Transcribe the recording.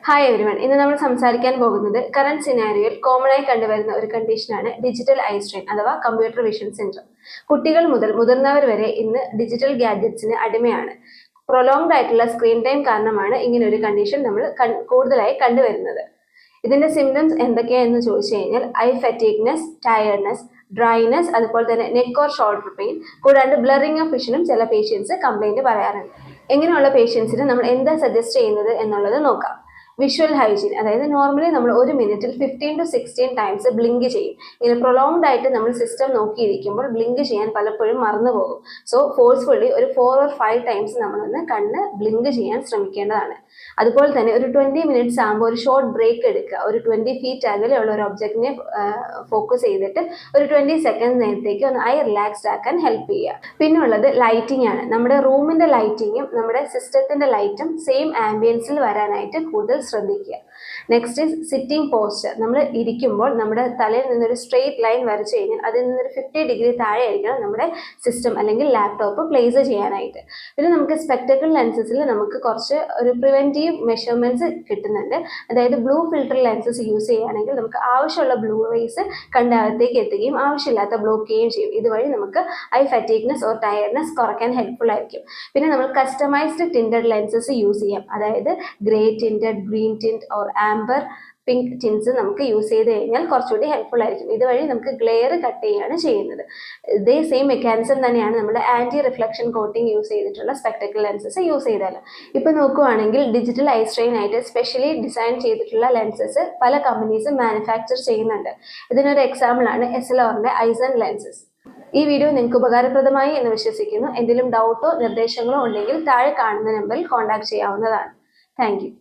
Hi everyone. ഇന്ന് നമ്മൾ സംസാരിക്കാൻ പോകുന്നത് കറന്റ് സിനാരിയോയിൽ കോമൺ ആയി കണ്ടുവരുന്ന ഒരു കണ്ടീഷനാണ് ഡിജിറ്റൽ ഐ സ്ട്രെയിൻ അഥവാ കമ്പ്യൂട്ടർ വിഷൻ സിൻഡ്രോം. കുട്ടികൾ മുതൽ മുതിർന്നവർ വരെ ഇന്ന് ഡിജിറ്റൽ ഗാഡ്ജറ്റ്സിന് അടിമയാണ്. പ്രൊലോങ്ഡ് ആയിട്ടുള്ള സ്ക്രീൻ ടൈം കാരണമാണ് ഇങ്ങനെ ഒരു കണ്ടീഷൻ നമ്മൾ കൂടുതലായി കണ്ടുവരുന്നത്. ഇതിന്റെ സിംറ്റംസ് എന്തൊക്കെയാണെന്ന് ചോദിച്ചു കഴിഞ്ഞാൽ ഐ ഫറ്റീഗ്നെസ്, ടയർഡ്നെസ്, ഡ്രൈനെസ്, അതുപോലെ തന്നെ നെക്ക് ഓർ ഷോൾഡർ പെയിൻ, കൂടാണ്ട് ബ്ലറിംഗ് ഓഫ് വിഷനും ചില പേഷ്യൻസ് കംപ്ലൈന്റ് പറയാറുണ്ട്. ഇങ്ങനെയുള്ള പേഷ്യൻസിന് നമ്മൾ എന്താ സജസ്റ്റ് ചെയ്യുന്നത് എന്നുള്ളത് നോക്കാം. വിഷ്വൽ ഹൈജീൻ, അതായത് നോർമലി നമ്മൾ ഒരു മിനിറ്റിൽ 15 to 16 ടൈംസ് ബ്ലിങ്ക് ചെയ്യും. ഇങ്ങനെ പ്രൊലോങ്ഡ് ആയിട്ട് നമ്മൾ സിസ്റ്റം നോക്കിയിരിക്കുമ്പോൾ ബ്ലിങ്ക് ചെയ്യാൻ പലപ്പോഴും മറന്നു പോകും. സോ ഫോഴ്സ്ഫുള്ളി ഒരു 4 or 5 ടൈംസ് നമ്മളൊന്ന് കണ്ണ് ബ്ലിങ്ക് ചെയ്യാൻ ശ്രമിക്കേണ്ടതാണ്. അതുപോലെ തന്നെ ഒരു 20 മിനിറ്റ്സ് ആകുമ്പോൾ ഒരു ഷോർട്ട് ബ്രേക്ക് എടുക്കുക. ഒരു 20 ഫീറ്റ് അകലെയുള്ള ഒരു ഒബ്ജക്റ്റിനെ ഫോക്കസ് ചെയ്തിട്ട് ഒരു 20 സെക്കൻഡ് നേരത്തേക്ക് ഒന്ന് ഐ റിലാക്സ്ഡ് ആക്കാൻ ഹെൽപ്പ് ചെയ്യുക. പിന്നെ ഉള്ളത് ലൈറ്റിംഗ് ആണ്. നമ്മുടെ റൂമിന്റെ ലൈറ്റിങ്ങും നമ്മുടെ സിസ്റ്റത്തിന്റെ ലൈറ്റും സെയിം ആംബിയൻസിൽ വരാനായിട്ട് കൂടുതൽ ശ്രദ്ധിക്കുക. Next is sitting posture. നമ്മൾ ഇരിക്കുമ്പോൾ നമ്മുടെ തലയിൽ നിന്നൊരു സ്ട്രെയിറ്റ് ലൈൻ വരച്ചു കഴിഞ്ഞാൽ അതിൽ നിന്നൊരു 50 ഡിഗ്രി താഴെ ആയിരിക്കണം നമ്മുടെ സിസ്റ്റം അല്ലെങ്കിൽ ലാപ്ടോപ്പ് പ്ലേസ് ചെയ്യാനായിട്ട്. പിന്നെ നമുക്ക് സ്പെക്ടക്കിൾ ലെൻസസിൽ നമുക്ക് കുറച്ച് ഒരു പ്രിവെന്റീവ് മെഷർമെന്റ്സ് കിട്ടുന്നുണ്ട്. അതായത് ബ്ലൂ ഫിൽട്ടർ ലെൻസസ് യൂസ് ചെയ്യുകയാണെങ്കിൽ നമുക്ക് ആവശ്യമുള്ള ബ്ലൂ റേസ് കണ്ടകത്തേക്ക് എത്തുകയും ആവശ്യമില്ലാത്ത ബ്ലോക്ക് ചെയ്യുകയും ചെയ്യും. ഇതുവഴി നമുക്ക് ഐ ഫറ്റീഗ്നെസ് ഓർ ടയർഡ്നെസ് കുറയ്ക്കാൻ ഹെൽപ്ഫുൾ ആയിരിക്കും. പിന്നെ നമ്മൾ കസ്റ്റമൈസ്ഡ് ടിൻറ്റഡ് ലെൻസസ് യൂസ് ചെയ്യാം. അതായത് grey tinted, green tint or amber pink tints നമുക്ക് യൂസ് ചെയ്ത് കഴിഞ്ഞാൽ കുറച്ചുകൂടി ഹെൽപ്ഫുൾ ആയിരിക്കും. ഇതുവഴി നമുക്ക് ഗ്ലെയർ കട്ട് ചെയ്യുകയാണ് ചെയ്യുന്നത്. ഇതേ സെയിം മെക്കാനിസം തന്നെയാണ് നമ്മുടെ ആൻറ്റി റിഫ്ലക്ഷൻ കോട്ടിംഗ് യൂസ് ചെയ്തിട്ടുള്ള സ്പെക്ടക്കിൾ ലെൻസസ് യൂസ് ചെയ്താൽ. ഇപ്പോൾ നോക്കുകയാണെങ്കിൽ ഡിജിറ്റൽ ഐ സ്ട്രെയിൻ ആയിട്ട് സ്പെഷ്യലി ഡിസൈൻ ചെയ്തിട്ടുള്ള ലെൻസസ് പല കമ്പനീസും മാനുഫാക്ചർ ചെയ്യുന്നുണ്ട്. ഇതിനൊരു എക്സാമ്പിളാണ് എസ്എൽആറിന്റെ ഐസൺ ലെൻസസ്. ഈ വീഡിയോ നിങ്ങൾക്ക് ഉപകാരപ്രദമായി എന്ന് വിശ്വസിക്കുന്നു. എന്തെങ്കിലും ഡൗട്ടോ നിർദ്ദേശങ്ങളോ ഉണ്ടെങ്കിൽ താഴെ കാണുന്ന നമ്പറിൽ കോൺടാക്ട് ചെയ്യാവുന്നതാണ്. Thank you.